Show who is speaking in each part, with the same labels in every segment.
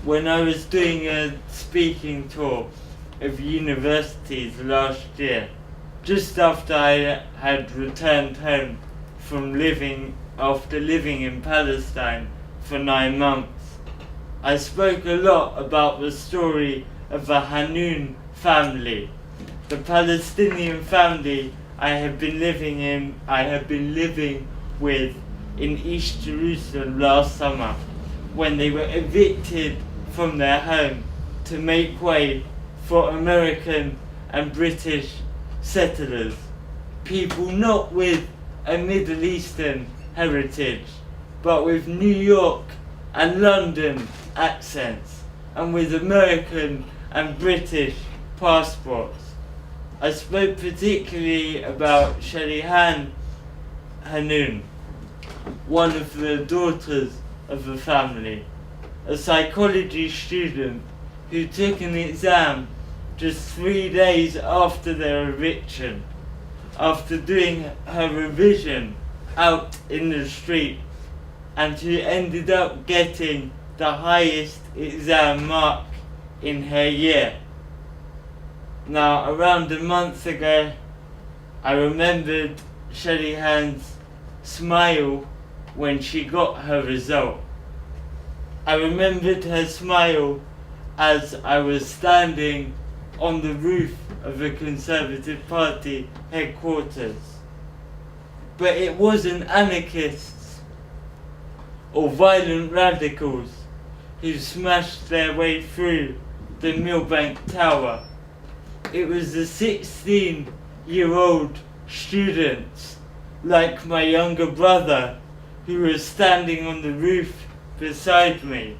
Speaker 1: when I was doing a speaking tour of universities last year, just after I had returned home from living in Palestine for 9 months. I spoke a lot about the story of the Hanun family, the Palestinian family I have been living with in East Jerusalem last summer, when they were evicted from their home to make way for American and British settlers, people not with a Middle Eastern heritage, but with New York and London accents, and with American and British passports. I spoke particularly about Shalihan Hanun, one of the daughters of the family, a psychology student who took an exam just 3 days after their eviction, after doing her revision out in the street, and who ended up getting the highest exam mark in her year. Now, around a month ago, I remembered Shalihan's smile when she got her result. I remembered her smile as I was standing on the roof of the Conservative Party headquarters. But it wasn't anarchists or violent radicals who smashed their way through the Millbank Tower. It was the 16-year-old students, like my younger brother, who was standing on the roof beside me,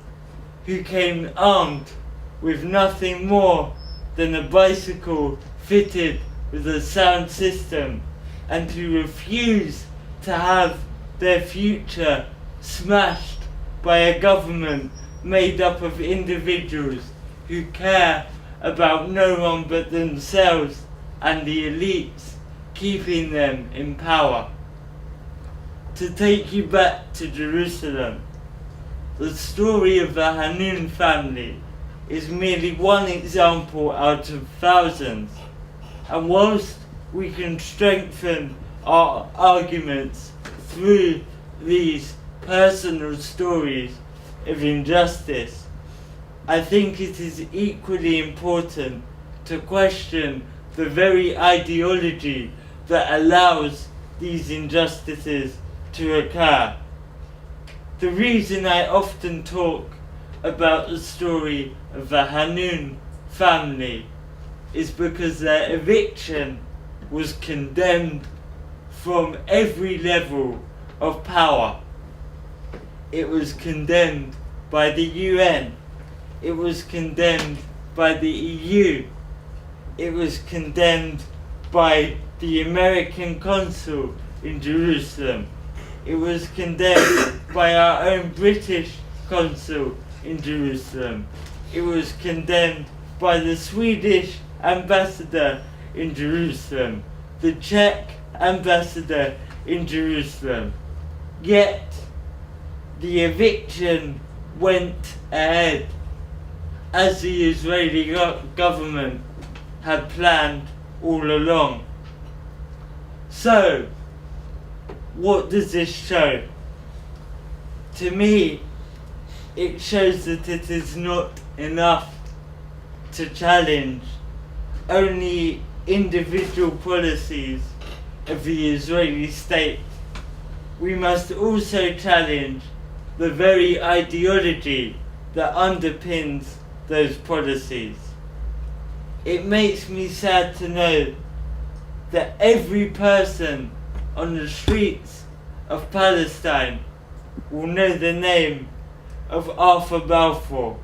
Speaker 1: who came armed with nothing more than a bicycle fitted with a sound system, and who refused to have their future smashed by a government made up of individuals who care about no one but themselves and the elites keeping them in power. To take you back to Jerusalem, the story of the Hanun family is merely one example out of thousands, and whilst we can strengthen our arguments through these personal stories of injustice, I think it is equally important to question the very ideology that allows these injustices to occur. The reason I often talk about the story of the Hanun family is because their eviction was condemned from every level of power. It was condemned by the UN. It was condemned by the EU. It was condemned by the American consul in Jerusalem. It was condemned by our own British consul in Jerusalem. It was condemned by the Swedish ambassador in Jerusalem, the Czech ambassador in Jerusalem. Yet, the eviction went ahead, as the Israeli government had planned all along. So, what does this show? To me, it shows that it is not enough to challenge only individual policies of the Israeli state. We must also challenge the very ideology that underpins those policies. It makes me sad to know that every person on the streets of Palestine will know the name of Arthur Balfour,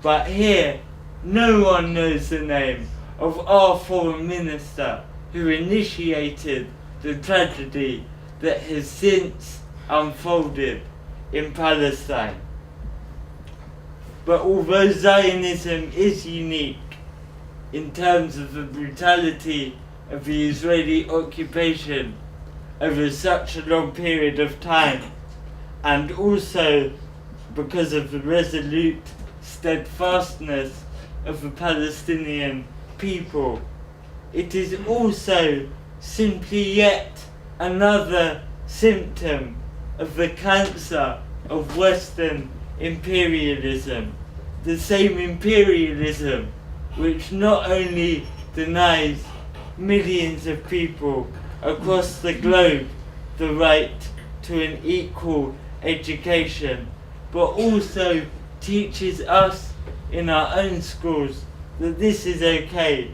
Speaker 1: but here no one knows the name of our foreign minister who initiated the tragedy that has since unfolded in Palestine. But although Zionism is unique in terms of the brutality of the Israeli occupation over such a long period of time, and also because of the resolute steadfastness of the Palestinian people. It is also simply yet another symptom of the cancer of Western imperialism, the same imperialism which not only denies millions of people across the globe the right to an equal education, but also teaches us in our own schools that this is okay,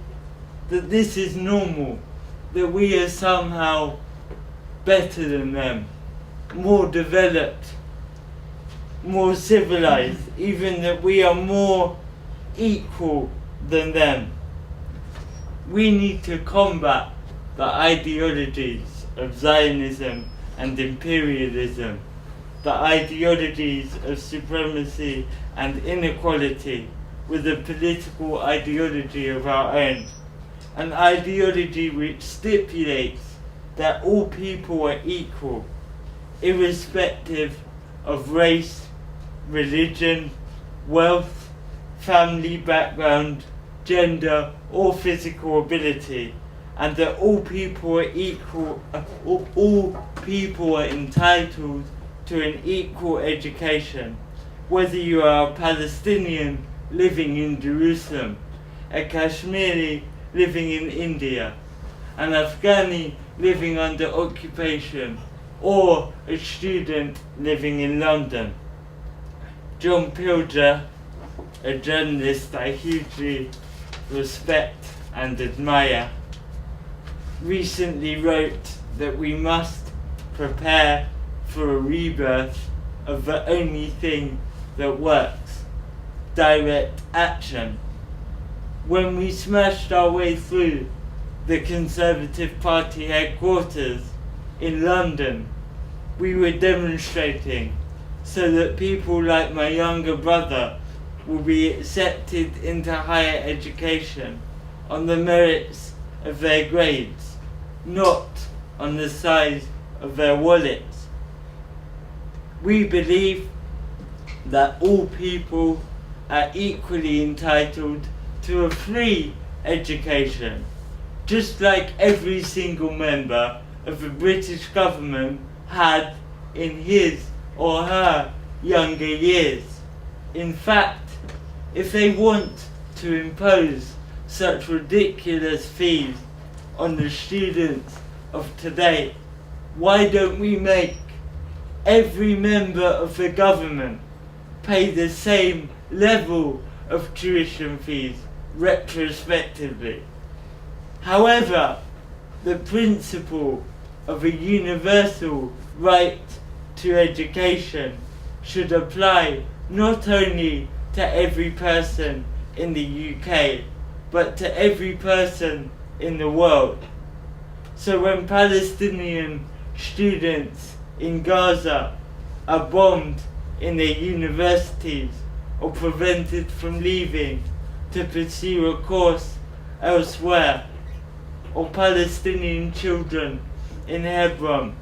Speaker 1: that this is normal, that we are somehow better than them, more developed, more civilized, even that we are more equal than them. We need to combat the ideologies of Zionism and imperialism, the ideologies of supremacy and inequality, with a political ideology of our own, an ideology which stipulates that all people are equal, irrespective of race, religion, wealth, family background, gender, or physical ability, and that all people are equal, all people are entitled to an equal education, whether you are a Palestinian living in Jerusalem, a Kashmiri living in India, an Afghani living under occupation, or a student living in London. John Pilger, a journalist I hugely respect and admire, recently wrote that we must prepare for a rebirth of the only thing that works: direct action. When we smashed our way through the Conservative Party headquarters in London, we were demonstrating so that people like my younger brother will be accepted into higher education on the merits of their grades, not on the size of their wallets. We believe that all people are equally entitled to a free education, just like every single member of the British government had in his or her younger years. In fact, if they want to impose such ridiculous fees on the students of today, why don't we make every member of the government pay the same level of tuition fees retrospectively? However, the principle of a universal right to education should apply not only to every person in the UK, but to every person in the world. So when Palestinian students in Gaza are bombed in their universities or prevented from leaving to pursue a course elsewhere, or Palestinian children in Hebron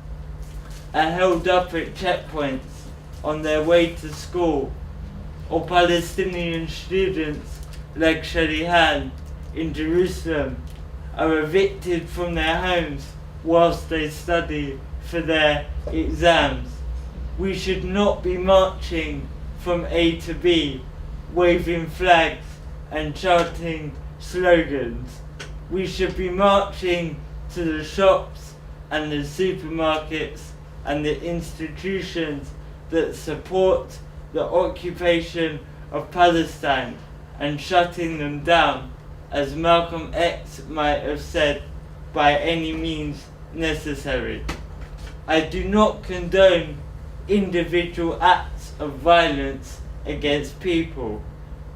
Speaker 1: are held up at checkpoints on their way to school, or Palestinian students like Shalihan in Jerusalem are evicted from their homes whilst they study for their exams, we should not be marching from A to B, waving flags and chanting slogans. We should be marching to the shops and the supermarkets and the institutions that support the occupation of Palestine and shutting them down, as Malcolm X might have said, by any means necessary. I do not condone individual acts of violence against people,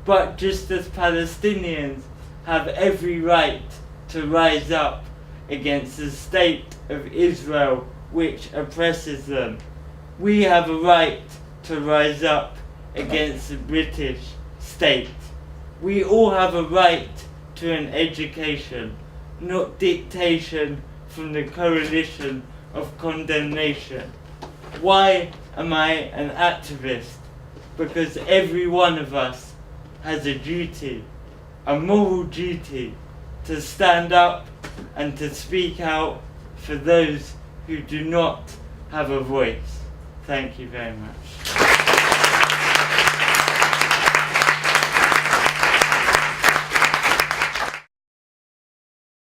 Speaker 1: but just as Palestinians have every right to rise up against the state of Israel which oppresses them, we have a right to rise up against the British state. We all have a right to an education, not dictation from the coalition of condemnation. Why am I an activist? Because every one of us has a duty, a moral duty, to stand up and to speak out for those who do not have a voice. Thank you very much.